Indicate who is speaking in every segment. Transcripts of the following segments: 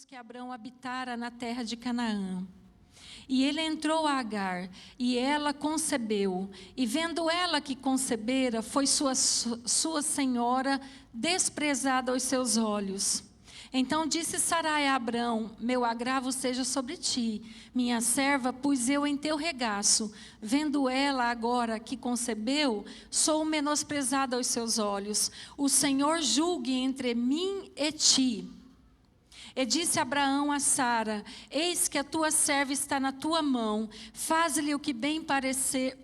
Speaker 1: sabemos que Abraão habitara na terra de Canaã. E ele entrou a Agar, e ela concebeu. E vendo ela que concebera, foi sua senhora desprezada aos seus olhos. Então disse Sarai a Abrão: meu agravo seja sobre ti, minha serva pus eu em teu regaço. Vendo ela agora que concebeu, sou menosprezada aos seus olhos. O Senhor julgue entre mim e ti. E disse Abraão a Sara: eis que a tua serva está na tua mão, faze-lhe o que bem parecer,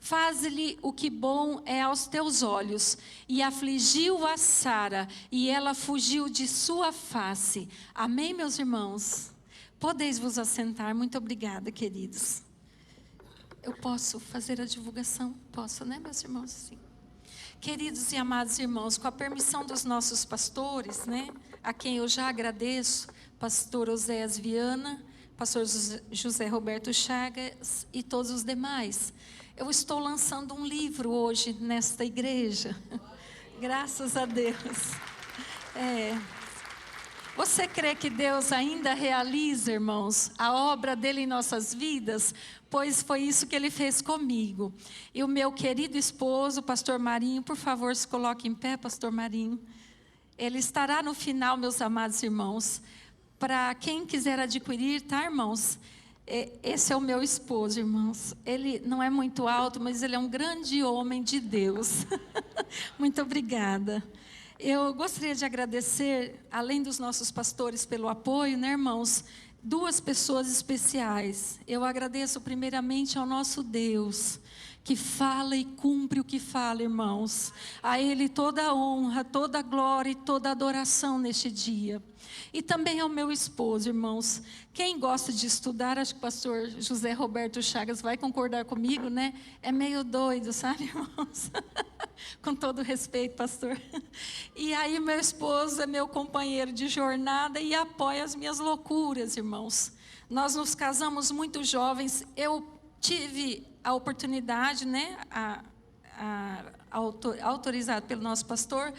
Speaker 1: faze-lhe o que bom é aos teus olhos. E afligiu a Sara, e ela fugiu de sua face. Amém, meus irmãos? Podeis vos assentar. Muito obrigada, queridos. Eu posso fazer a divulgação? Posso, né, meus irmãos? Sim. Queridos e amados irmãos, com a permissão dos nossos pastores, né, a quem eu já agradeço, pastor Oséias Viana, pastor José Roberto Chagas e todos os demais, eu estou lançando um livro hoje nesta igreja, graças a Deus. Você crê que Deus ainda realiza, irmãos, a obra dele em nossas vidas? Pois foi isso que ele fez comigo. E o meu querido esposo, pastor Marinho, por favor, se coloque em pé, pastor Marinho. Ele estará no final, meus amados irmãos. Para quem quiser adquirir, tá, irmãos? Esse é o meu esposo, irmãos. Ele não é muito alto, mas ele é um grande homem de Deus. Muito obrigada. Eu gostaria de agradecer, além dos nossos pastores, pelo apoio, né, irmãos? Duas pessoas especiais. Eu agradeço primeiramente ao nosso Deus, que fala e cumpre o que fala, irmãos. A Ele toda a honra, toda a glória e toda a adoração neste dia. E também ao meu esposo, irmãos. Quem gosta de estudar, acho que o pastor José Roberto Chagas vai concordar comigo, né? É meio doido, sabe, irmãos? Com todo respeito, pastor. E aí meu esposo é meu companheiro de jornada e apoia as minhas loucuras, irmãos. Nós nos casamos muito jovens. Eu tive a oportunidade, né, autorizado pelo nosso pastor,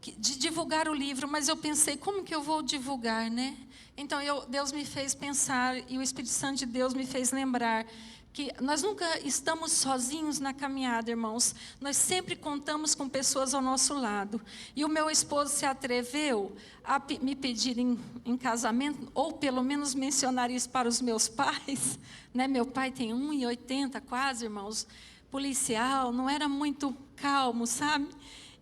Speaker 1: de divulgar o livro, mas eu pensei, como que eu vou divulgar, né? Então Deus me fez pensar, e o Espírito Santo de Deus me fez lembrar, que nós nunca estamos sozinhos na caminhada, irmãos. Nós sempre contamos com pessoas ao nosso lado. E o meu esposo se atreveu a me pedir em casamento, ou pelo menos mencionar isso para os meus pais, né? Meu pai tem 1,80 quase, irmãos, policial, não era muito calmo, sabe?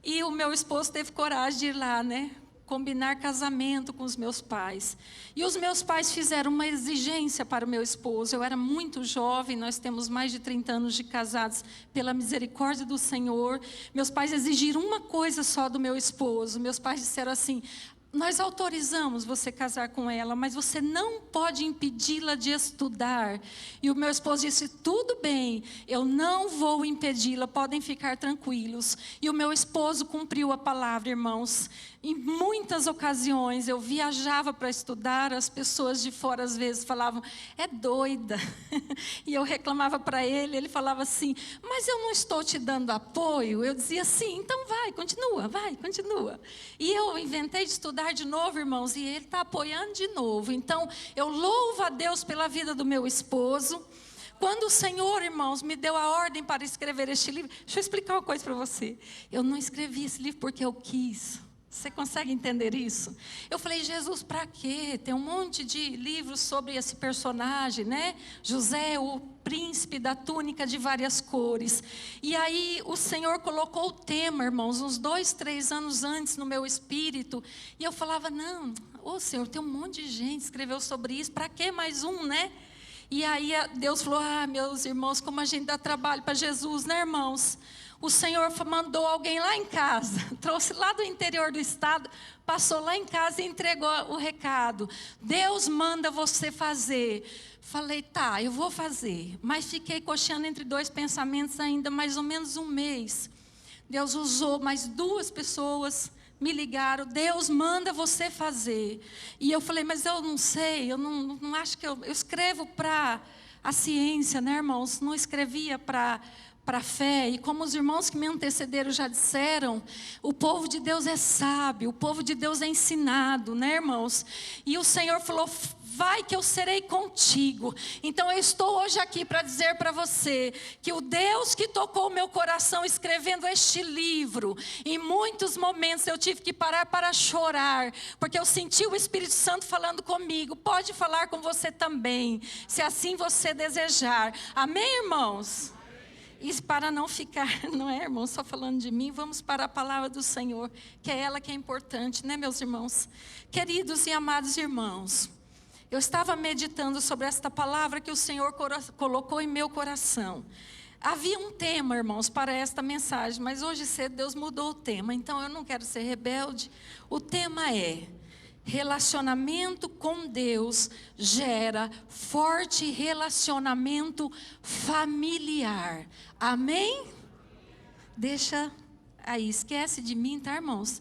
Speaker 1: E o meu esposo teve coragem de ir lá, né? Combinar casamento com os meus pais. E os meus pais fizeram uma exigência para o meu esposo. Eu era muito jovem, nós temos mais de 30 anos de casados pela misericórdia do Senhor. Meus pais exigiram uma coisa só do meu esposo. Meus pais disseram assim: nós autorizamos você casar com ela, mas você não pode impedi-la de estudar. E o meu esposo disse: tudo bem, eu não vou impedi-la, podem ficar tranquilos. E o meu esposo cumpriu a palavra, irmãos. Em muitas ocasiões eu viajava para estudar, as pessoas de fora às vezes falavam: é doida. E eu reclamava para ele, ele falava assim: mas eu não estou te dando apoio. Eu dizia: sim, então vai, continua. E eu inventei de estudar de novo, irmãos, e ele está apoiando de novo. Então eu louvo a Deus pela vida do meu esposo. Quando o Senhor, irmãos, me deu a ordem para escrever este livro, deixa eu explicar uma coisa para você. Eu não escrevi esse livro porque eu quis. Você consegue entender isso? Eu falei: Jesus, para quê? Tem um monte de livros sobre esse personagem, né? José, o príncipe da túnica de várias cores. E aí o Senhor colocou o tema, irmãos, uns 2, 3 anos antes no meu espírito. E eu falava: não, Senhor, tem um monte de gente que escreveu sobre isso, para que mais um, né? E aí Deus falou: meus irmãos, como a gente dá trabalho para Jesus, né, irmãos? O Senhor mandou alguém lá em casa, trouxe lá do interior do estado, passou lá em casa e entregou o recado: Deus manda você fazer. Falei: tá, eu vou fazer. Mas fiquei cocheando entre dois pensamentos ainda mais ou menos um mês. Deus usou mais 2 pessoas, me ligaram: Deus manda você fazer. E eu falei: mas eu não sei, eu não acho que eu escrevo para a ciência, né, irmãos? Não escrevia para para a fé, e como os irmãos que me antecederam já disseram, o povo de Deus é sábio, o povo de Deus é ensinado, né, irmãos? E o Senhor falou: vai que eu serei contigo. Então eu estou hoje aqui para dizer para você que o Deus que tocou o meu coração escrevendo este livro, em muitos momentos eu tive que parar para chorar, porque eu senti o Espírito Santo falando comigo. Pode falar com você também, se assim você desejar. Amém, irmãos? E para não ficar, não é, irmão, só falando de mim, vamos para a palavra do Senhor, que é ela que é importante, né, meus irmãos? Queridos e amados irmãos, eu estava meditando sobre esta palavra que o Senhor colocou em meu coração. Havia um tema, irmãos, para esta mensagem, mas hoje cedo Deus mudou o tema, então eu não quero ser rebelde. O tema é: relacionamento com Deus gera forte relacionamento familiar. Amém? Deixa aí, esquece de mim, tá, irmãos?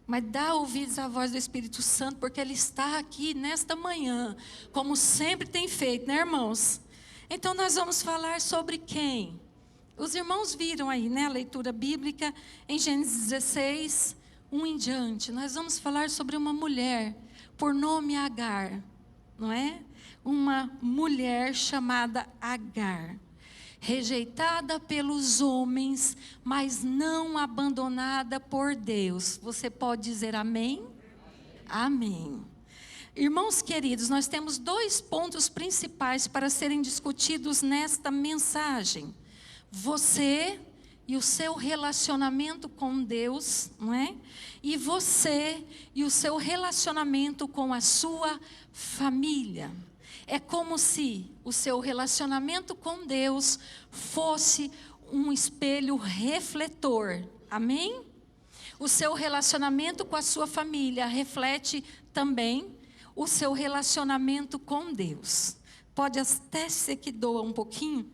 Speaker 1: Mas dá ouvidos à voz do Espírito Santo, porque Ele está aqui nesta manhã, como sempre tem feito, né, irmãos? Então nós vamos falar sobre quem? Os irmãos viram aí, né, a leitura bíblica em Gênesis 16, 1 em diante. Nós vamos falar sobre uma mulher, por nome Agar, não é? Uma mulher chamada Agar, rejeitada pelos homens, mas não abandonada por Deus. Você pode dizer amém? Amém. Irmãos queridos, nós temos 2 pontos principais para serem discutidos nesta mensagem: você e o seu relacionamento com Deus, não é? E você e o seu relacionamento com a sua família. É como se o seu relacionamento com Deus fosse um espelho refletor. Amém? O seu relacionamento com a sua família reflete também o seu relacionamento com Deus. Pode até ser que doa um pouquinho,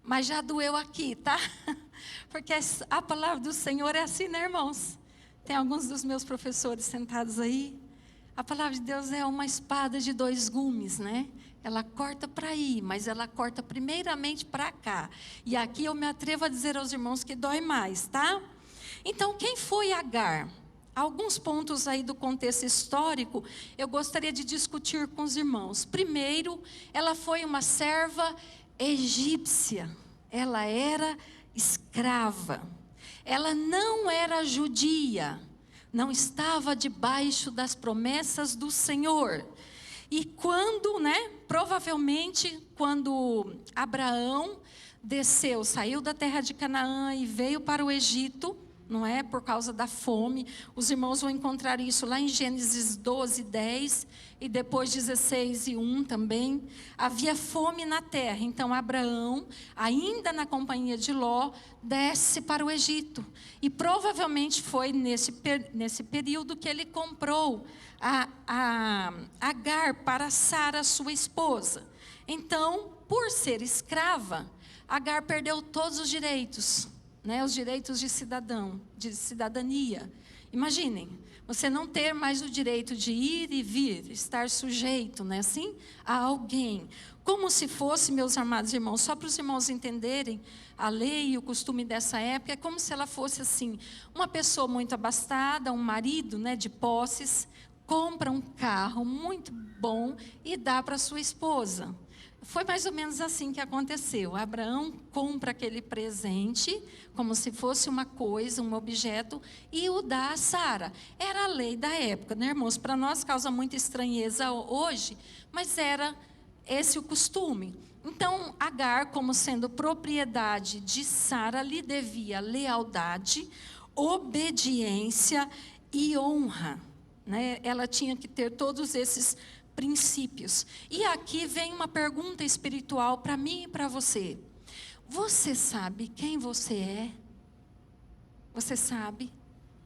Speaker 1: mas já doeu aqui, tá? Porque a palavra do Senhor é assim, né, irmãos? Tem alguns dos meus professores sentados aí. A palavra de Deus é uma espada de 2 gumes, né? Ela corta para aí, mas ela corta primeiramente para cá. E aqui eu me atrevo a dizer aos irmãos que dói mais, tá? Então, quem foi Agar? Alguns pontos aí do contexto histórico eu gostaria de discutir com os irmãos. Primeiro, ela foi uma serva egípcia. Ela era escrava. Ela não era judia. Não estava debaixo das promessas do Senhor. E quando, provavelmente, quando Abraão desceu, saiu da terra de Canaã e veio para o Egito, não é? Por causa da fome. Os irmãos vão encontrar isso lá em Gênesis 12, 10 e depois 16 e 1 também. Havia fome na terra, então Abraão, ainda na companhia de Ló, desce para o Egito. E provavelmente foi nesse período que ele comprou a Agar para Sara, sua esposa. Então, por ser escrava, Agar perdeu todos os direitos. Os direitos de cidadania. Imaginem, você não ter mais o direito de ir e vir, estar sujeito, assim, a alguém. Como se fosse, meus amados irmãos, só para os irmãos entenderem a lei e o costume dessa época, é como se ela fosse assim, uma pessoa muito abastada, um marido, de posses, compra um carro muito bom e dá para sua esposa. Foi mais ou menos assim que aconteceu. Abraão compra aquele presente, como se fosse uma coisa, um objeto, e o dá a Sara. Era a lei da época, né, irmãos? Para nós causa muita estranheza hoje, mas era esse o costume. Então, Agar, como sendo propriedade de Sara, lhe devia lealdade, obediência e honra. Ela tinha que ter todos esses princípios. E aqui vem uma pergunta espiritual para mim e para você. Você sabe quem você é? Você sabe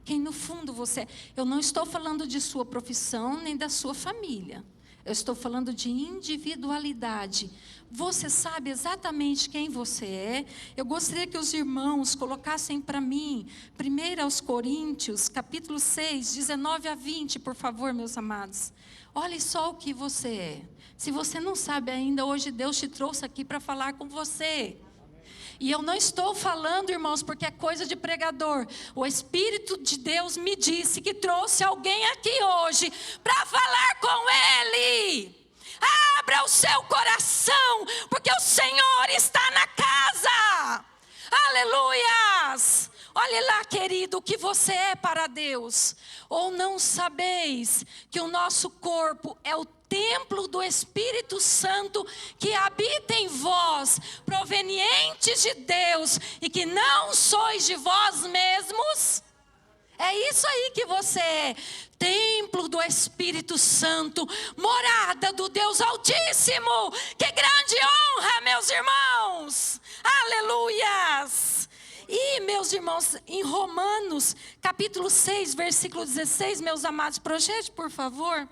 Speaker 1: quem no fundo você é? Eu não estou falando de sua profissão nem da sua família. Eu estou falando de individualidade. Você sabe exatamente quem você é? Eu gostaria que os irmãos colocassem para mim, 1 Coríntios, capítulo 6, 19 a 20, por favor, meus amados. Olhe só o que você é. Se você não sabe ainda, hoje Deus te trouxe aqui para falar com você. E eu não estou falando, irmãos, porque é coisa de pregador. O Espírito de Deus me disse que trouxe alguém aqui hoje para falar com Ele. Abra o seu coração, porque o Senhor está na casa. Aleluias! Olhe lá, querido, o que você é para Deus. Ou não sabeis que o nosso corpo é o templo do Espírito Santo que habita em vós, provenientes de Deus, e que não sois de vós mesmos? É isso aí que você é. Templo do Espírito Santo, morada do Deus Altíssimo. Que grande honra, meus irmãos. Aleluias. E, meus irmãos, em Romanos, capítulo 6, versículo 16, meus amados, projete, por favor.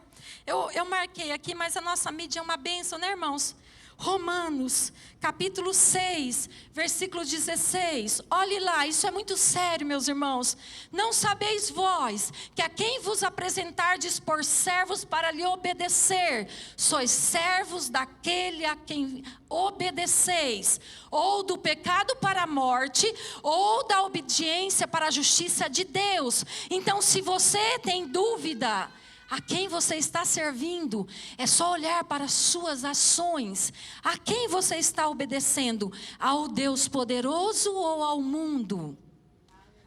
Speaker 1: Eu marquei aqui, mas a nossa mídia é uma bênção, né, irmãos? Romanos, capítulo 6, versículo 16. Olhe lá, isso é muito sério, meus irmãos. Não sabeis vós que a quem vos apresentardes por servos para lhe obedecer, sois servos daquele a quem obedeceis, ou do pecado para a morte, ou da obediência para a justiça de Deus. Então, se você tem dúvida a quem você está servindo, é só olhar para as suas ações. A quem você está obedecendo? Ao Deus poderoso ou ao mundo?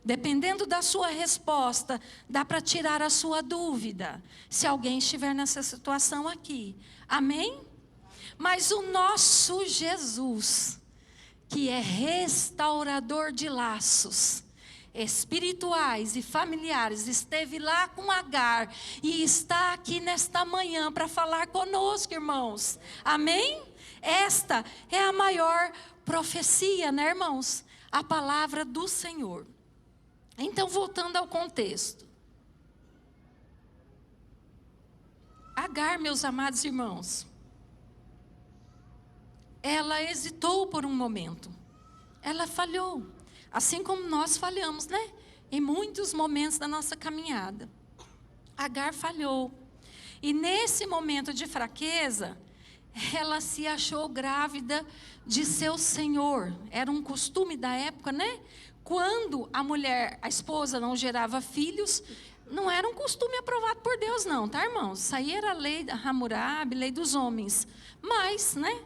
Speaker 1: Dependendo da sua resposta, dá para tirar a sua dúvida, se alguém estiver nessa situação aqui. Amém? Mas o nosso Jesus, que é restaurador de laços espirituais e familiares, esteve lá com Agar e está aqui nesta manhã para falar conosco, irmãos. Amém? Esta é a maior profecia, né, irmãos? A palavra do Senhor. Então, voltando ao contexto. Agar, meus amados irmãos, ela hesitou por um momento. Ela falhou. Assim como nós falhamos, né? Em muitos momentos da nossa caminhada. Agar falhou. E nesse momento de fraqueza, ela se achou grávida de seu senhor. Era um costume da época, né? Quando a mulher, a esposa, não gerava filhos, não era um costume aprovado por Deus, não, tá, irmãos? Isso aí era a lei da Hammurabi, lei dos homens. Mas, né?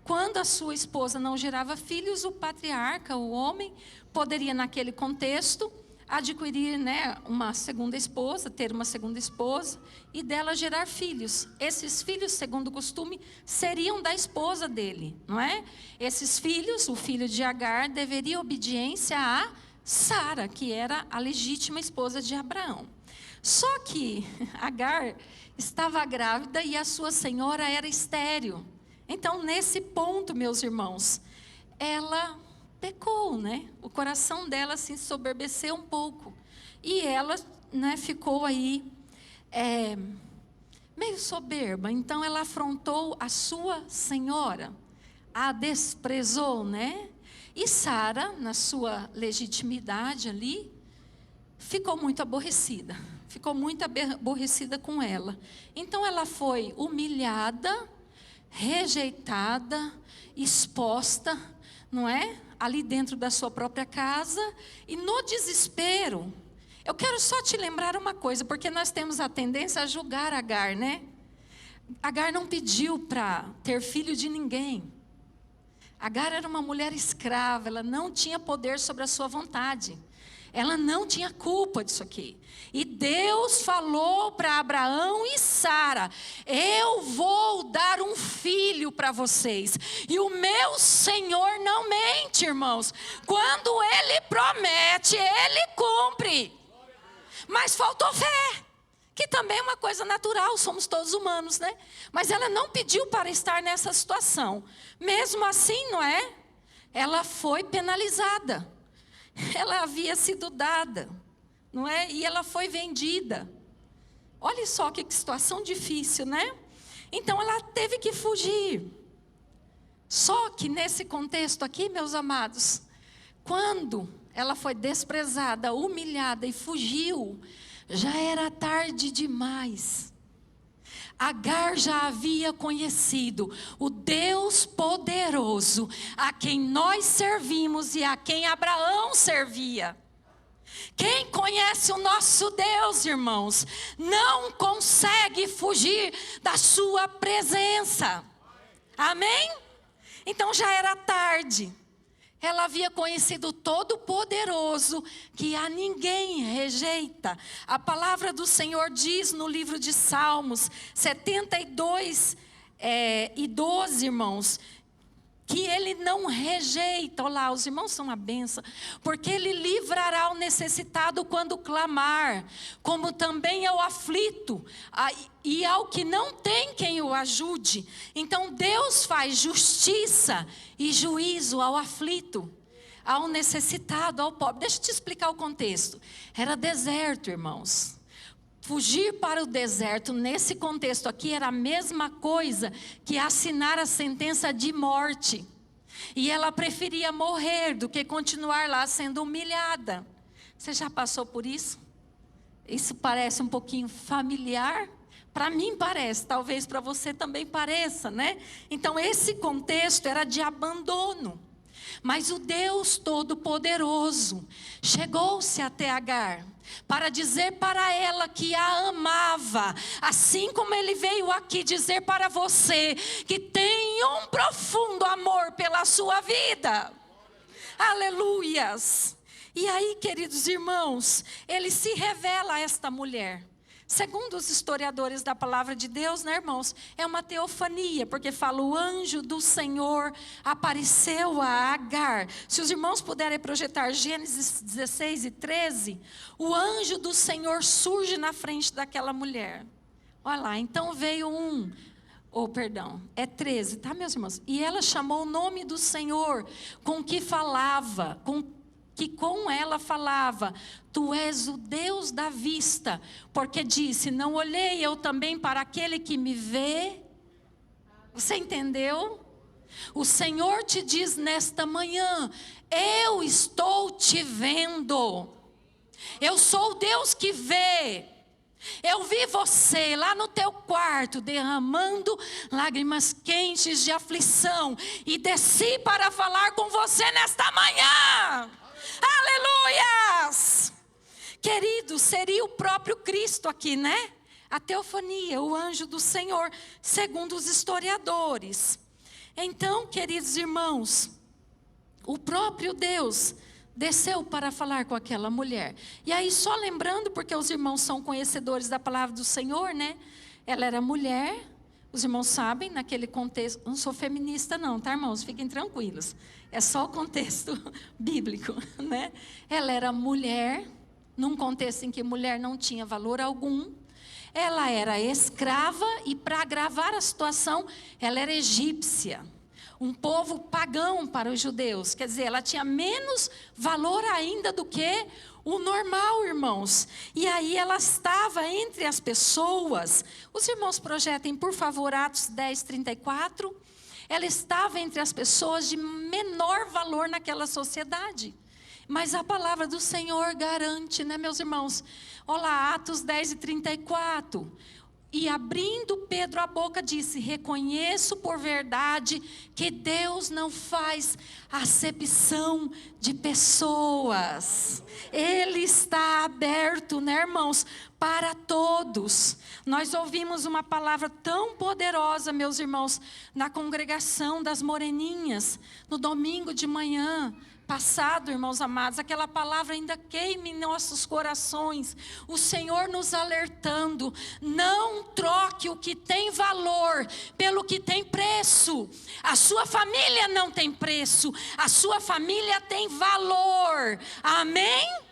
Speaker 1: Quando a sua esposa não gerava filhos, o patriarca, o homem, poderia, naquele contexto, adquirir, né, uma segunda esposa, ter uma segunda esposa, e dela gerar filhos. Esses filhos, segundo o costume, seriam da esposa dele, não é? Esses filhos, o filho de Agar, deveria obediência a Sara, que era a legítima esposa de Abraão. Só que Agar estava grávida e a sua senhora era estéril. Então, nesse ponto, meus irmãos, ela pecou, né? O coração dela se ensoberbeceu um pouco. E ela, né, ficou aí meio soberba. Então, ela afrontou a sua senhora, a desprezou, né? E Sara, na sua legitimidade ali, ficou muito aborrecida. Ficou muito aborrecida com ela. Então, ela foi humilhada, rejeitada, exposta, não é? Ali dentro da sua própria casa, e no desespero. Eu quero só te lembrar uma coisa, porque nós temos a tendência a julgar Agar, né? Agar não pediu para ter filho de ninguém. Agar era uma mulher escrava, ela não tinha poder sobre a sua vontade. Ela não tinha culpa disso aqui. E Deus falou para Abraão e Sara: eu vou dar um filho para vocês. E o meu Senhor não mente, irmãos. Quando Ele promete, Ele cumpre. Mas faltou fé, que também é uma coisa natural, somos todos humanos, né? Mas ela não pediu para estar nessa situação. Mesmo assim, não é? Ela foi penalizada. Ela havia sido dada, não é? E ela foi vendida. Olha só que situação difícil, né? Então ela teve que fugir. Só que nesse contexto aqui, meus amados, quando ela foi desprezada, humilhada e fugiu, já era tarde demais. Agar já havia conhecido o Deus poderoso, a quem nós servimos e a quem Abraão servia. Quem conhece o nosso Deus, irmãos, não consegue fugir da sua presença. Amém? Então já era tarde. Ela havia conhecido o Todo-Poderoso, que a ninguém rejeita. A palavra do Senhor diz no livro de Salmos 72 e 12, irmãos, que Ele não rejeita. Olha lá, os irmãos são uma bênção, porque Ele livrará o necessitado quando clamar, como também ao aflito, e ao que não tem quem o ajude. Então Deus faz justiça e juízo ao aflito, ao necessitado, ao pobre. Deixa eu te explicar o contexto. Era deserto, irmãos. Fugir para o deserto, nesse contexto aqui, era a mesma coisa que assinar a sentença de morte. E ela preferia morrer do que continuar lá sendo humilhada. Você já passou por isso? Isso parece um pouquinho familiar? Para mim parece, talvez para você também pareça, né? Então esse contexto era de abandono. Mas o Deus Todo-Poderoso chegou-se até Agar para dizer para ela que a amava, assim como Ele veio aqui dizer para você que tem um profundo amor pela sua vida. Aleluias! E aí, queridos irmãos, Ele se revela a esta mulher. Segundo os historiadores da palavra de Deus, né, irmãos? É uma teofania, porque fala: o anjo do Senhor apareceu a Agar. Se os irmãos puderem projetar Gênesis 16 e 13, o anjo do Senhor surge na frente daquela mulher. Olha lá, então veio é 13, tá, meus irmãos? E ela chamou o nome do Senhor com que com ela falava: tu és o Deus da vista, porque disse: não olhei eu também para aquele que me vê? Você entendeu? O Senhor te diz nesta manhã: eu estou te vendo. Eu sou o Deus que vê. Eu vi você lá no teu quarto derramando lágrimas quentes de aflição e desci para falar com você nesta manhã. Aleluias! Querido, seria o próprio Cristo aqui, né? A teofania, o anjo do Senhor, segundo os historiadores. Então, queridos irmãos, o próprio Deus desceu para falar com aquela mulher. E aí, só lembrando, porque os irmãos são conhecedores da palavra do Senhor, né? Ela era mulher, os irmãos sabem, naquele contexto. Não sou feminista não, tá, irmãos? Fiquem tranquilos. É só o contexto bíblico, né? Ela era mulher, num contexto em que mulher não tinha valor algum. Ela era escrava e, para agravar a situação, ela era egípcia. Um povo pagão para os judeus. Quer dizer, ela tinha menos valor ainda do que o normal, irmãos. E aí ela estava entre as pessoas. Os irmãos projetem, por favor, Atos 10, 34. Ela estava entre as pessoas de menor valor naquela sociedade. Mas a palavra do Senhor garante, né, meus irmãos? Olha lá, Atos 10 e 34. E abrindo Pedro a boca, disse: reconheço por verdade que Deus não faz acepção de pessoas. Ele está aberto, né, irmãos, para todos. Nós ouvimos uma palavra tão poderosa, meus irmãos, na congregação das Moreninhas, no domingo de manhã passado, irmãos amados. Aquela palavra ainda queima em nossos corações. O Senhor nos alertando: não troque o que tem valor pelo que tem preço. A sua família não tem preço, a sua família tem valor. Amém?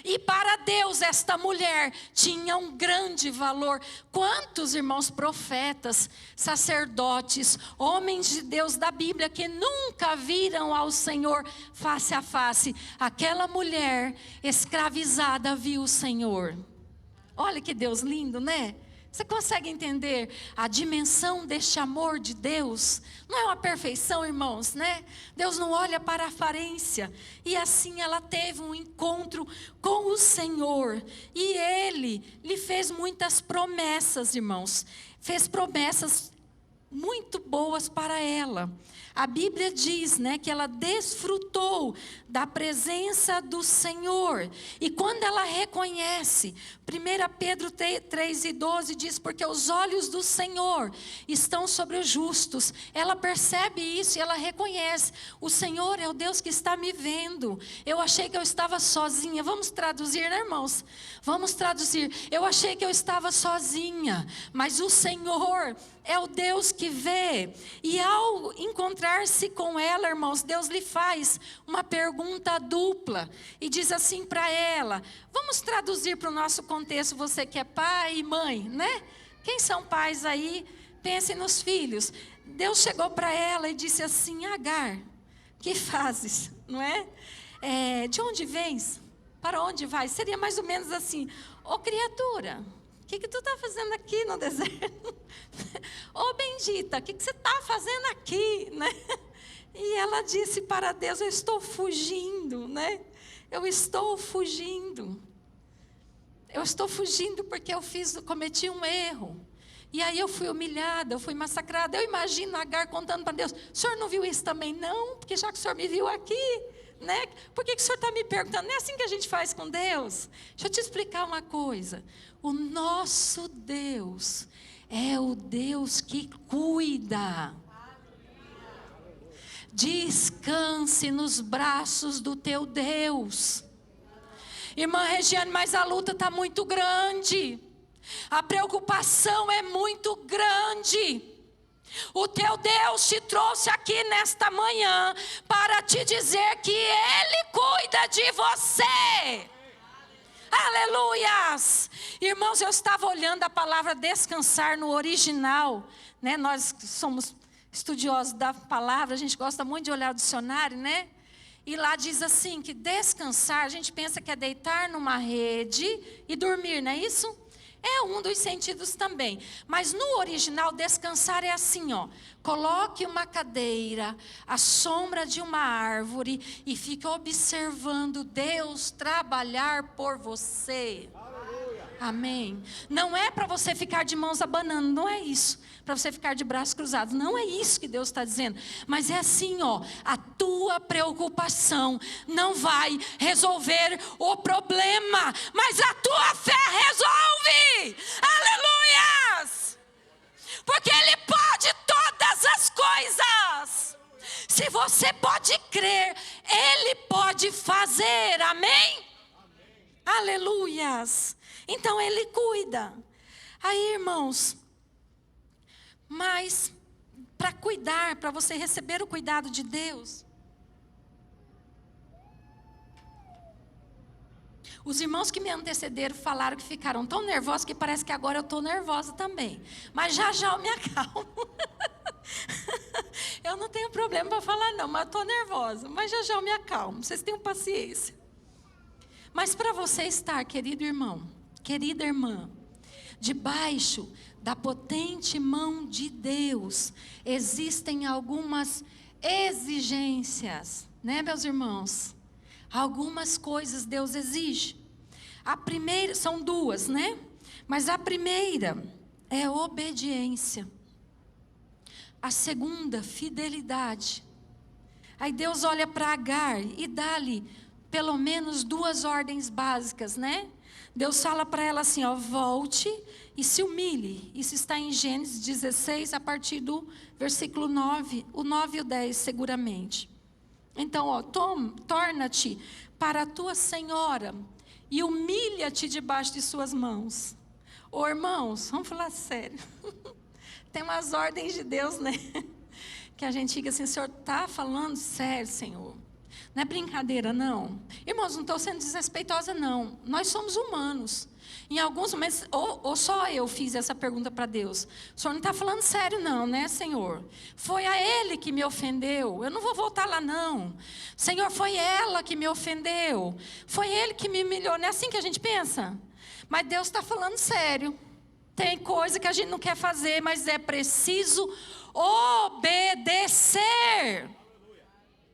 Speaker 1: E para Deus esta mulher tinha um grande valor. Quantos irmãos profetas, sacerdotes, homens de Deus da Bíblia que nunca viram ao Senhor face a face. Aquela mulher escravizada viu o Senhor. Olha que Deus lindo, né? Você consegue entender a dimensão deste amor de Deus? Não é uma perfeição, irmãos, né? Deus não olha para a aparência. E assim ela teve um encontro com o Senhor. E Ele lhe fez muitas promessas, irmãos. Fez promessas muito boas para ela. A Bíblia diz, né, que ela desfrutou da presença do Senhor. E quando ela reconhece, 1 Pedro 3:12 diz, porque os olhos do Senhor estão sobre os justos. Ela percebe isso e ela reconhece, o Senhor é o Deus que está me vendo. Eu achei que eu estava sozinha. Vamos traduzir, né, irmãos? Vamos traduzir. Eu achei que eu estava sozinha, mas o Senhor é o Deus que vê. E ao encontrar-se com ela, irmãos, Deus lhe faz uma pergunta dupla. E diz assim para ela, vamos traduzir para o nosso contexto, você que é pai e mãe, né? Quem são pais aí? Pensem nos filhos. Deus chegou para ela e disse assim, Agar, que fazes? Não é? De onde vens? Para onde vais? Seria mais ou menos assim, ô criatura, o que tu está fazendo aqui no deserto? Ô bendita, o que você está fazendo aqui? Né? E ela disse para Deus, eu estou fugindo, né? Eu estou fugindo. Eu estou fugindo porque eu cometi um erro. E aí eu fui humilhada, eu fui massacrada. Eu imagino Agar contando para Deus, o senhor não viu isso também? Não, porque já que o senhor me viu aqui, né? Por que o senhor está me perguntando? Não é assim que a gente faz com Deus? Deixa eu te explicar uma coisa. O nosso Deus é o Deus que cuida. Descanse nos braços do teu Deus. Irmã Regiane, mas a luta está muito grande. A preocupação é muito grande. O teu Deus te trouxe aqui nesta manhã para te dizer que Ele cuida de você. Aleluias! Irmãos, eu estava olhando a palavra descansar no original, né? Nós somos estudiosos da palavra, a gente gosta muito de olhar o dicionário, né? E lá diz assim, que descansar, a gente pensa que é deitar numa rede e dormir, não é isso? É um dos sentidos também. Mas no original, descansar é assim, ó. Coloque uma cadeira à sombra de uma árvore e fique observando Deus trabalhar por você. Amém. Não é para você ficar de mãos abanando, não é isso. Para você ficar de braços cruzados, não é isso que Deus está dizendo. Mas é assim, ó, a tua preocupação não vai resolver o problema, mas a tua fé resolve. Aleluias! Porque Ele pode todas as coisas. Se você pode crer, Ele pode fazer, amém? Aleluias! Então Ele cuida. Aí, irmãos, mas para cuidar, para você receber o cuidado de Deus, os irmãos que me antecederam falaram que ficaram tão nervosos que parece que agora eu estou nervosa também. Mas já eu me acalmo. Eu não tenho problema para falar não, mas estou nervosa. Mas já eu me acalmo, vocês tenham paciência. Mas para você estar, querido irmão, querida irmã, debaixo da potente mão de Deus, existem algumas exigências, né, meus irmãos? Algumas coisas Deus exige. A primeira, são duas, né? Mas a primeira é obediência. A segunda, fidelidade. Aí Deus olha para Agar e dá-lhe pelo menos duas ordens básicas, né? Deus fala para ela assim, ó, volte e se humilhe. Isso está em Gênesis 16, a partir do versículo 9, o 9 e o 10 seguramente. Então, ó, torna-te para a tua senhora e humilha-te debaixo de suas mãos. Ô irmãos, vamos falar sério. Tem umas ordens de Deus, né? Que a gente fica assim, o Senhor está falando sério, Senhor. Não é brincadeira, não. Irmãos, não estou sendo desrespeitosa, não. Nós somos humanos. Em alguns momentos, ou só eu fiz essa pergunta para Deus. O Senhor não está falando sério, não, né, Senhor? Foi a Ele que me ofendeu. Eu não vou voltar lá, não. Senhor, foi ela que me ofendeu. Foi Ele que me humilhou. Não é assim que a gente pensa? Mas Deus está falando sério. tem coisa que a gente não quer fazer, mas é preciso obedecer.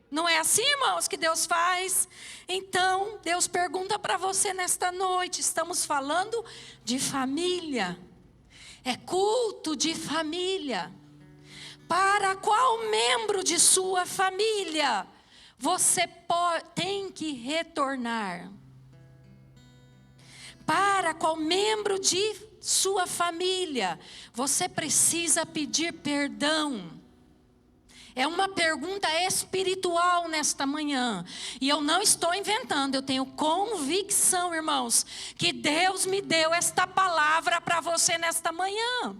Speaker 1: Não é assim, irmãos, que Deus faz? Então, Deus pergunta para você nesta noite, estamos falando de família. É culto de família. Para qual membro de sua família você tem que retornar? Para qual membro de sua família você precisa pedir perdão? É uma pergunta espiritual nesta manhã. E eu não estou inventando, eu tenho convicção, irmãos, que Deus me deu esta palavra para você nesta manhã.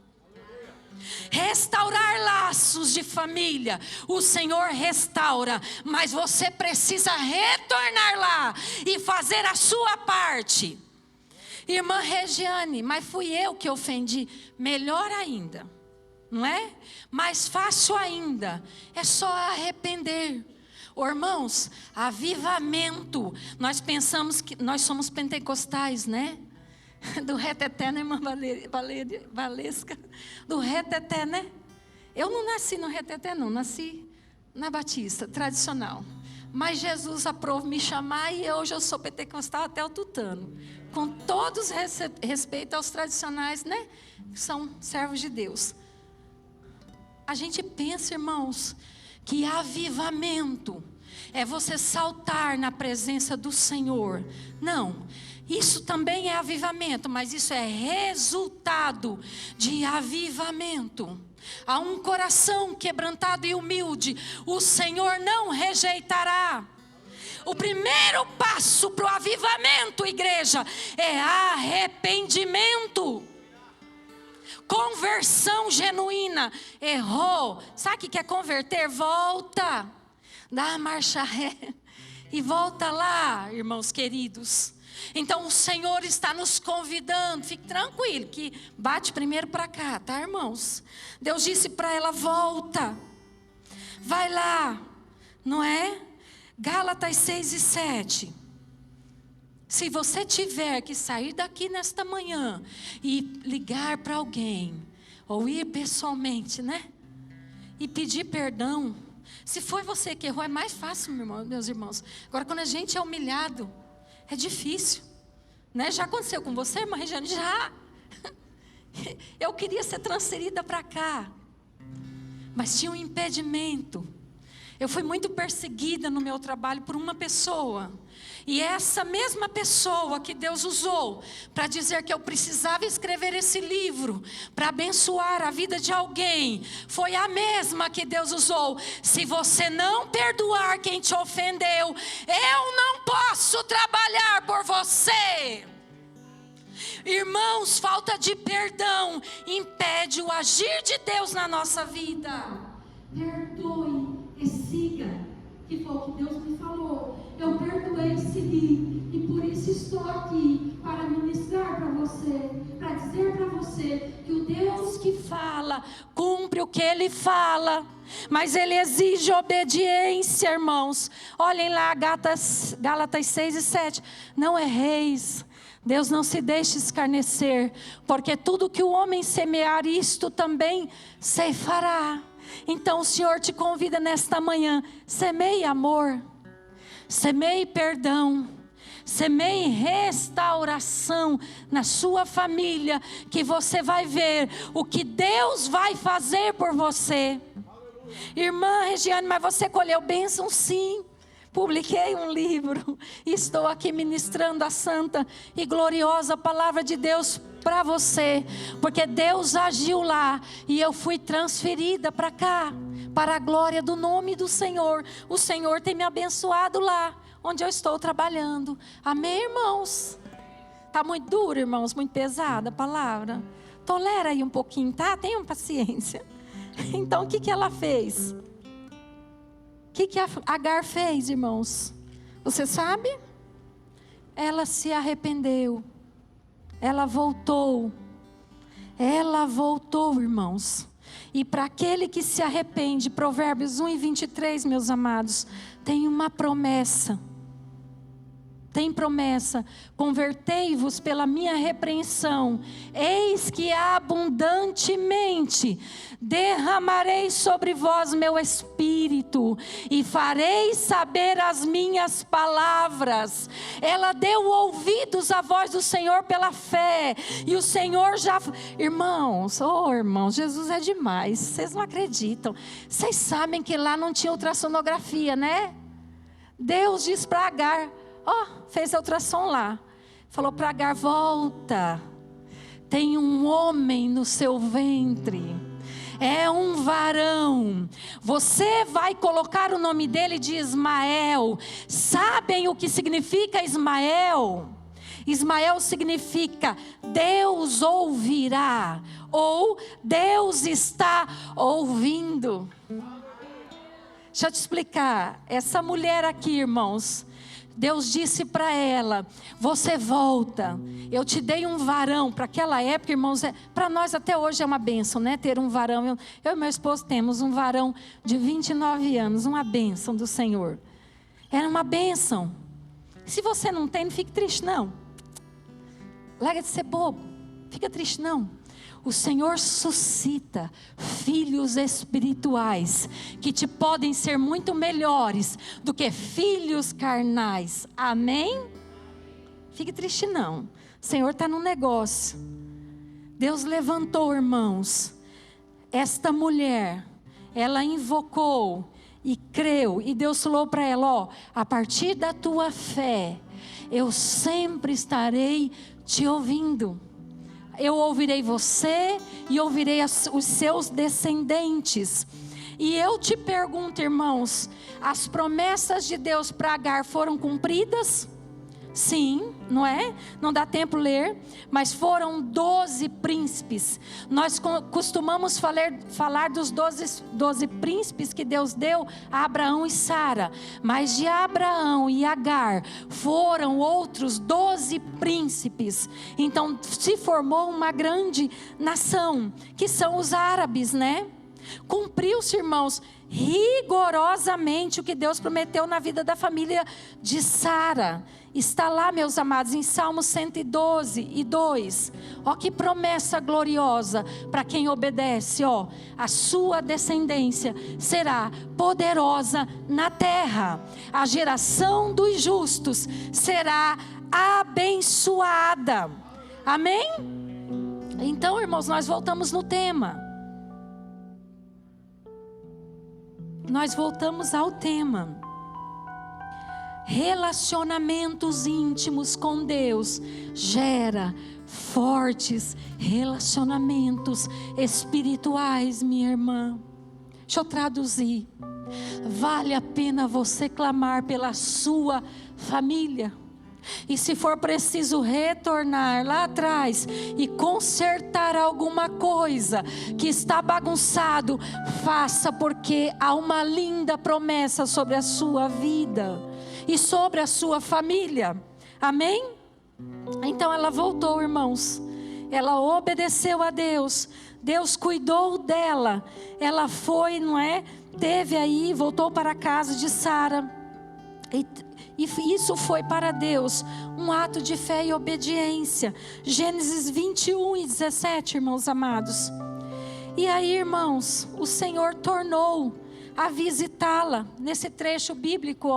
Speaker 1: Restaurar laços de família, o Senhor restaura, mas você precisa retornar lá e fazer a sua parte. Irmã Regiane, mas fui eu que ofendi. Melhor ainda, não é? Mais fácil ainda, é só arrepender. Irmãos, avivamento, nós pensamos que nós somos pentecostais, né? Do reteté, né, irmã Valesca? Do reteté, né? Eu não nasci no reteté, não, nasci na Batista, tradicional. Mas Jesus aprove me chamar e hoje eu sou pentecostal até o tutano. Com todos respeito aos tradicionais, né? Que são servos de Deus. A gente pensa, irmãos, que avivamento é você saltar na presença do Senhor. Não, isso também é avivamento, mas isso é resultado de avivamento. A um coração quebrantado e humilde, o Senhor não rejeitará. O primeiro passo para o avivamento, igreja, é arrependimento. Conversão genuína. Errou. Sabe o que é converter? Volta. Dá a marcha ré. E volta lá, irmãos queridos. Então o Senhor está nos convidando. Fique tranquilo que bate primeiro para cá, tá, irmãos? Deus disse para ela, volta. Vai lá. Não é? Gálatas 6:7. Se você tiver que sair daqui nesta manhã e ligar para alguém, ou ir pessoalmente, né? E pedir perdão. Se foi você que errou, é mais fácil, meus irmãos. Agora, quando a gente é humilhado, é difícil. Né? Já aconteceu com você, irmã Regiane? Já. Eu queria ser transferida para cá. Mas tinha um impedimento. Eu fui muito perseguida no meu trabalho por uma pessoa. E essa mesma pessoa que Deus usou para dizer que eu precisava escrever esse livro para abençoar a vida de alguém, foi a mesma que Deus usou. Se você não perdoar quem te ofendeu, eu não posso trabalhar por você. Irmãos, falta de perdão impede o agir de Deus na nossa vida. Perdoe e siga, que foi o que Deus me falou. Eu perdoei e segui, e por isso estou aqui para ministrar para você, para dizer para você que o Deus que fala, cumpre o que Ele fala, mas Ele exige obediência, irmãos. Olhem lá, Gálatas 6:7, não erreis. Deus não se deixa escarnecer, porque tudo que o homem semear, isto também ceifará. Então o Senhor te convida nesta manhã, semeie amor, semeie perdão, semeie restauração na sua família, que você vai ver o que Deus vai fazer por você. Irmã Regiane, mas você colheu bênção? Sim. Publiquei um livro e estou aqui ministrando a santa e gloriosa palavra de Deus para você, porque Deus agiu lá e eu fui transferida para cá, para a glória do nome do Senhor. O Senhor tem me abençoado lá, onde eu estou trabalhando. Amém, irmãos? Está muito duro, irmãos, muito pesada a palavra. Tolera aí um pouquinho, tá? Tenham paciência. Então, o que ela fez? O que a Agar fez, irmãos? Você sabe? Ela se arrependeu. Ela voltou. Ela voltou, irmãos. E para aquele que se arrepende, Provérbios 1:23, meus amados, tem uma promessa. tem promessa: convertei-vos pela minha repreensão, eis que abundantemente derramarei sobre vós meu espírito, e farei saber as minhas palavras. Ela deu ouvidos à voz do Senhor pela fé, e o Senhor já... Irmãos, irmãos, Jesus é demais, vocês não acreditam. Vocês sabem que lá não tinha ultrassonografia, né? Deus diz para Agar, fez a ultrassom lá, falou para Agar: volta, tem um homem no seu ventre, é um varão, você vai colocar o nome dele de Ismael. Sabem o que significa Ismael? Ismael significa Deus ouvirá, ou Deus está ouvindo. Deixa eu te explicar, essa mulher aqui, irmãos, Deus disse para ela: você volta, eu te dei um varão. Para aquela época, irmãos, para nós até hoje é uma bênção, né? Ter um varão. Eu e meu esposo temos um varão de 29 anos, uma bênção do Senhor. Era uma bênção. Se você não tem, não fique triste não. Larga de ser bobo, fica triste não. O Senhor suscita filhos espirituais que te podem ser muito melhores do que filhos carnais. Amém? Fique triste não. O Senhor está no negócio. Deus levantou, irmãos, esta mulher. Ela invocou e creu. E Deus falou para ela: a partir da tua fé, eu sempre estarei te ouvindo. Eu ouvirei você e ouvirei os seus descendentes. E eu te pergunto, irmãos, as promessas de Deus para Agar foram cumpridas? Sim, não é? Não dá tempo ler, mas foram 12 príncipes. Nós costumamos falar dos 12 príncipes que Deus deu a Abraão e Sara. Mas de Abraão e Agar foram outros 12 príncipes. Então se formou uma grande nação, que são os árabes, né? Cumpriu-se, irmãos, rigorosamente o que Deus prometeu na vida da família de Sara. Está lá, meus amados, em Salmo 112:2. Que promessa gloriosa para quem obedece. A sua descendência será poderosa na terra. A geração dos justos será abençoada. Amém? Então, irmãos, nós voltamos no tema. Nós voltamos ao tema. Relacionamentos íntimos com Deus gera fortes relacionamentos espirituais, minha irmã. Deixa eu traduzir. Vale a pena você clamar pela sua família. E se for preciso retornar lá atrás e consertar alguma coisa que está bagunçado, faça, porque há uma linda promessa sobre a sua vida e sobre a sua família. Amém? Então ela voltou, irmãos. Ela obedeceu a Deus. Deus cuidou dela. Ela foi, não é? Teve aí, voltou para a casa de Sara. E isso foi para Deus um ato de fé e obediência. Gênesis 21:17, irmãos amados. E aí, irmãos, o Senhor tornou a visitá-la nesse trecho bíblico,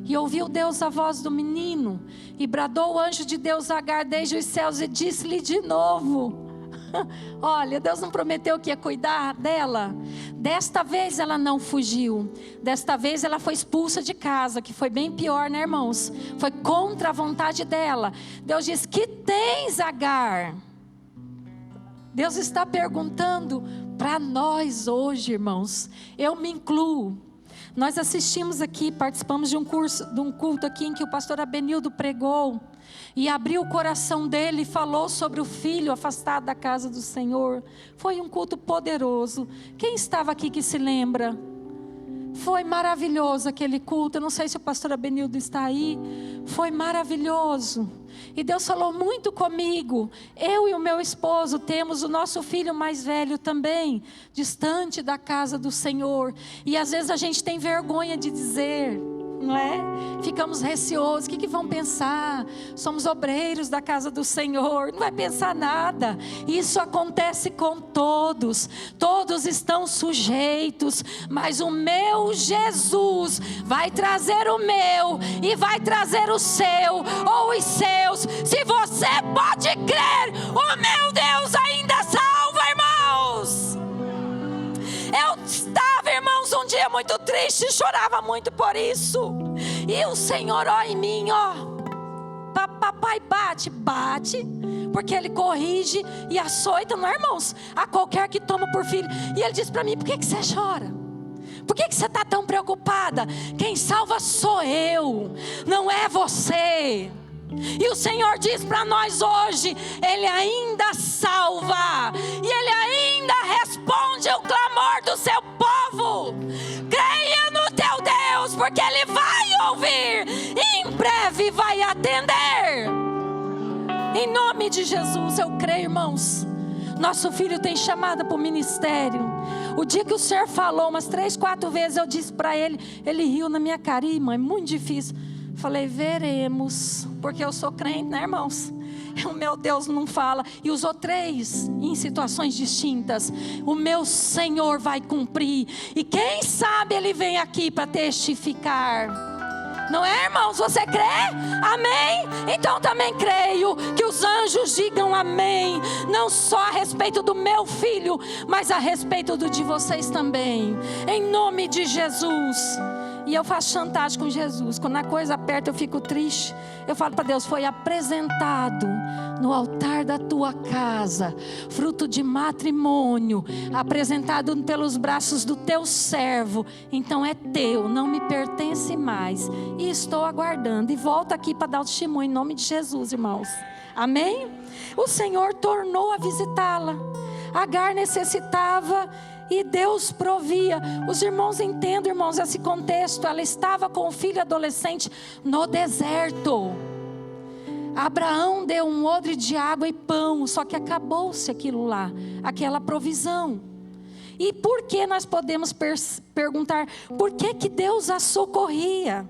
Speaker 1: E ouviu Deus a voz do menino, e bradou o anjo de Deus a Agar desde os céus e disse-lhe de novo. Olha, Deus não prometeu que ia cuidar dela? Desta vez ela não fugiu. Desta vez ela foi expulsa de casa, que foi bem pior, né, irmãos? Foi contra a vontade dela. Deus diz: que tens, Agar? Deus está perguntando para nós hoje, irmãos. Eu me incluo. Nós assistimos aqui, participamos de um culto aqui em que o pastor Abenildo pregou e abriu o coração dele e falou sobre o filho afastado da casa do Senhor. Foi um culto poderoso. Quem estava aqui que se lembra? Foi maravilhoso aquele culto. Eu não sei se o pastor Abenildo está aí. Foi maravilhoso. E Deus falou muito comigo. Eu e o meu esposo temos o nosso filho mais velho também, distante da casa do Senhor. E às vezes a gente tem vergonha de dizer. não é? Ficamos receosos, o que vão pensar? Somos obreiros da casa do Senhor, não vai pensar nada. Isso acontece com todos, todos estão sujeitos, mas o meu Jesus vai trazer o meu e vai trazer o seu, ou os seus. Se você pode crer, o meu Deus ainda salva, irmãos. Eu estava, irmãos, um dia muito triste, chorava muito por isso. E o Senhor, ó, em mim, ó, papai bate, porque Ele corrige e açoita, não é, irmãos? A qualquer que toma por filho. E Ele diz para mim: por que você chora? Por que você está tão preocupada? Quem salva sou eu, não é você. E o Senhor diz para nós hoje: Ele ainda salva, e Ele ainda responde o clamor do seu povo. Creia no teu Deus, porque Ele vai ouvir e em breve vai atender. Em nome de Jesus eu creio, irmãos. Nosso filho tem chamada para o ministério. O dia que o Senhor falou umas 3, 4 vezes, eu disse para ele, ele riu na minha cara: Ih, mãe, muito difícil. Falei: veremos, porque eu sou crente, né, irmãos? O meu Deus não fala. E usou 3 em situações distintas. O meu Senhor vai cumprir. E quem sabe Ele vem aqui para testificar. Não é, irmãos? Você crê? Amém? Então também creio que os anjos digam amém. Não só a respeito do meu filho, mas a respeito do de vocês também. Em nome de Jesus. E eu faço chantagem com Jesus. Quando a coisa aperta, eu fico triste. Eu falo para Deus: foi apresentado no altar da tua casa, fruto de matrimônio, apresentado pelos braços do teu servo. Então é teu, não me pertence mais. E estou aguardando. E volto aqui para dar o testemunho em nome de Jesus, irmãos. Amém? O Senhor tornou a visitá-la. Agar necessitava e Deus provia. Os irmãos entendem, irmãos, esse contexto. Ela estava com o filho adolescente no deserto. Abraão deu um odre de água e pão, só que acabou-se aquilo lá, aquela provisão. E por que nós podemos perguntar, por que Deus a socorria?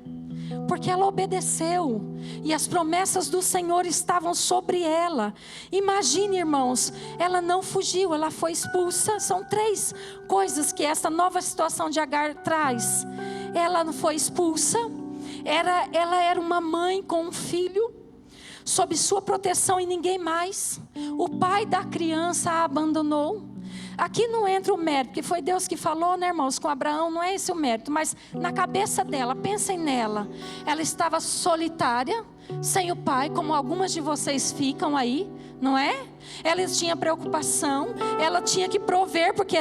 Speaker 1: Porque ela obedeceu, e as promessas do Senhor estavam sobre ela. Imagine, irmãos, ela não fugiu, ela foi expulsa. São 3 coisas que essa nova situação de Agar traz. Ela não foi expulsa, ela era uma mãe com um filho, sob sua proteção e ninguém mais. O pai da criança a abandonou. Aqui não entra o mérito, porque foi Deus que falou, né, irmãos, com Abraão, não é esse o mérito, mas na cabeça dela, pensem nela, ela estava solitária, sem o pai, como algumas de vocês ficam aí, não é? Ela tinha preocupação, ela tinha que prover, porque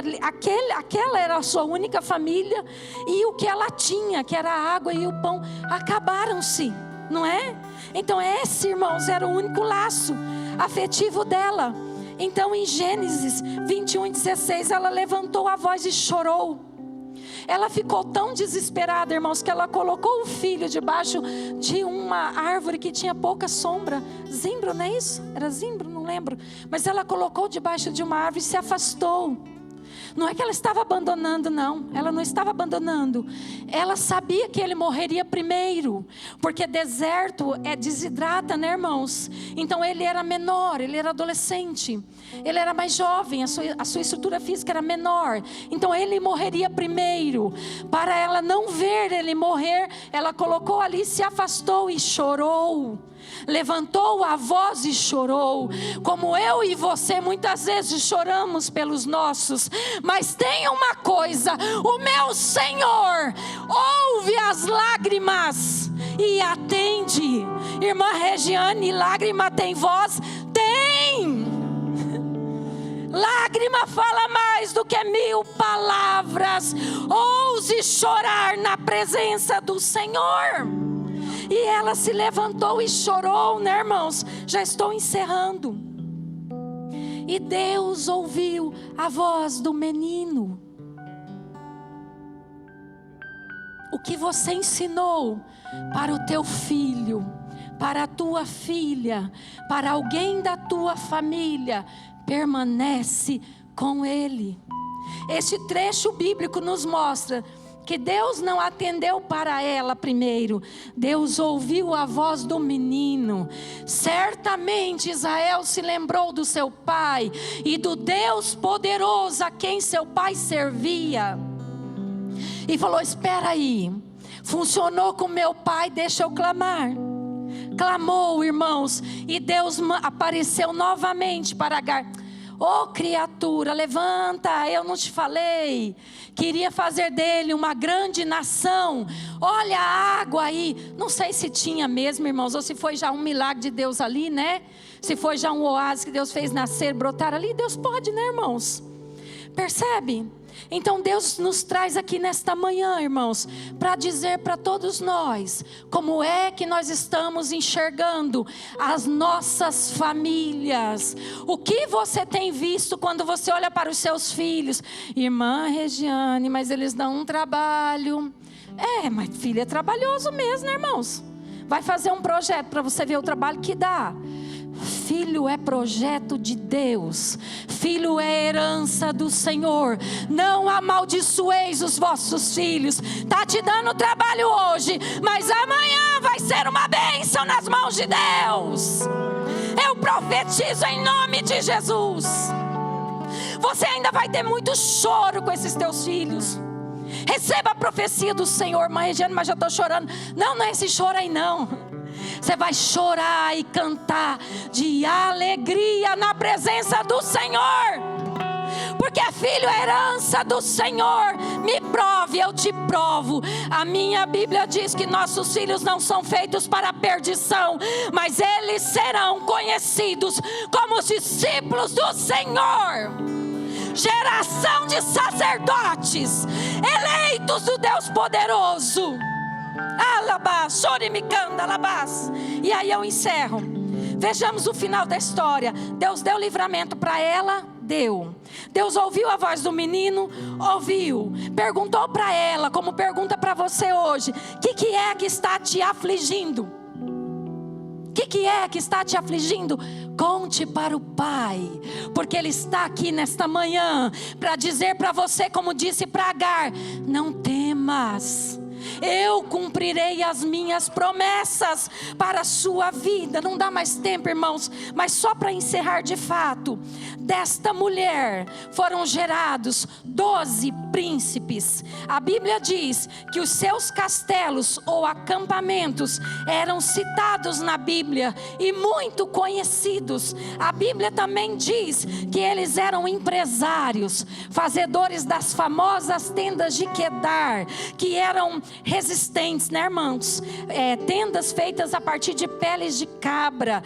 Speaker 1: aquela era a sua única família, e o que ela tinha, que era a água e o pão, acabaram-se, não é? Então esse, irmãos, era o único laço afetivo dela. Então em Gênesis 21:16, ela levantou a voz e chorou. Ela ficou tão desesperada, irmãos, que ela colocou o filho debaixo de uma árvore que tinha pouca sombra. Zimbro, não é isso? Era zimbro, não lembro. Mas ela colocou debaixo de uma árvore e se afastou. Não é que ela estava abandonando, não. Ela não estava abandonando. Ela sabia que ele morreria primeiro. Porque deserto desidrata, né, irmãos? Então ele era menor, ele era adolescente. Ele era mais jovem, a sua estrutura física era menor. Então ele morreria primeiro. Para ela não ver ele morrer, ela colocou ali, se afastou e chorou. Levantou a voz e chorou, como eu e você muitas vezes choramos pelos nossos. Mas tem uma coisa: o meu Senhor ouve as lágrimas e atende. Irmã Regiane, lágrima tem voz? Tem. Lágrima fala mais do que 1000 palavras. Ouse chorar na presença do Senhor. E ela se levantou e chorou, né, irmãos? Já estou encerrando. E Deus ouviu a voz do menino. O que você ensinou para o teu filho, para a tua filha, para alguém da tua família, permanece com ele. Este trecho bíblico nos mostra que Deus não atendeu para ela primeiro. Deus ouviu a voz do menino. Certamente Israel se lembrou do seu pai e do Deus poderoso a quem seu pai servia. E falou: espera aí, funcionou com meu pai, deixa eu clamar. Clamou, irmãos, e Deus apareceu novamente para Agar. Ô criatura, levanta, eu não te falei? Queria fazer dele uma grande nação. Olha a água aí. Não sei se tinha mesmo, irmãos, ou se foi já um milagre de Deus ali, né? Se foi já um oásis que Deus fez nascer, brotar ali. Deus pode, né, irmãos? Percebe? Então Deus nos traz aqui nesta manhã, irmãos, para dizer para todos nós como é que nós estamos enxergando as nossas famílias. O que você tem visto quando você olha para os seus filhos? Irmã Regiane, mas eles dão um trabalho. Mas filho é trabalhoso mesmo, né, irmãos? Vai fazer um projeto para você ver o trabalho que dá. Filho é projeto de Deus, filho é herança do Senhor. Não amaldiçoeis os vossos filhos. Está te dando trabalho hoje, mas amanhã vai ser uma bênção nas mãos de Deus. Eu profetizo em nome de Jesus. Você ainda vai ter muito choro com esses teus filhos. Receba a profecia do Senhor. Mãe Regiane, mas já estou chorando. Não é esse choro aí não. Você vai chorar e cantar de alegria na presença do Senhor. Porque filho é herança do Senhor. Me prove, eu te provo. A minha Bíblia diz que nossos filhos não são feitos para a perdição, mas eles serão conhecidos como os discípulos do Senhor. Geração de sacerdotes, eleitos do Deus poderoso. Alabás, chorimicanda, alabás. E aí eu encerro. Vejamos o final da história. Deus deu livramento para ela, deu. Deus ouviu a voz do menino, ouviu. Perguntou para ela, como pergunta para você hoje: o que é que está te afligindo? O que é que está te afligindo? Conte para o Pai, porque Ele está aqui nesta manhã para dizer para você, como disse para Agar: não temas. Eu cumprirei as minhas promessas para a sua vida. Não dá mais tempo, irmãos, mas só para encerrar de fato. Desta mulher foram gerados 12 príncipes. A Bíblia diz que os seus castelos ou acampamentos eram citados na Bíblia e muito conhecidos. A Bíblia também diz que eles eram empresários, fazedores das famosas tendas de Quedar, que eram resistentes, né, irmãos? Tendas feitas a partir de peles de cabra,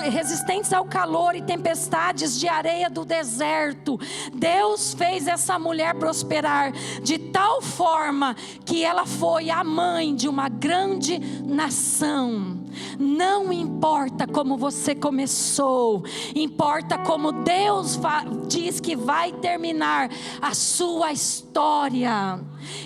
Speaker 1: resistentes ao calor e tempestades de areia do deserto. Deus fez essa mulher prosperar de tal forma que ela foi a mãe de uma grande nação. Não importa como você começou, importa como Deus diz que vai terminar a sua história.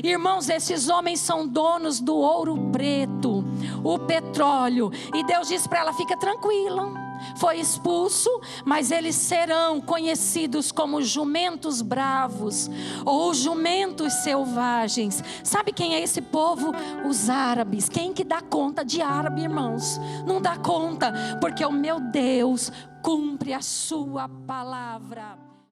Speaker 1: Irmãos, esses homens são donos do ouro preto, o petróleo, e Deus diz para ela: fica tranquila. Foi expulso, mas eles serão conhecidos como jumentos bravos ou jumentos selvagens. Sabe quem é esse povo? Os árabes. Quem que dá conta de árabe, irmãos? Não dá conta, porque o meu Deus cumpre a sua palavra.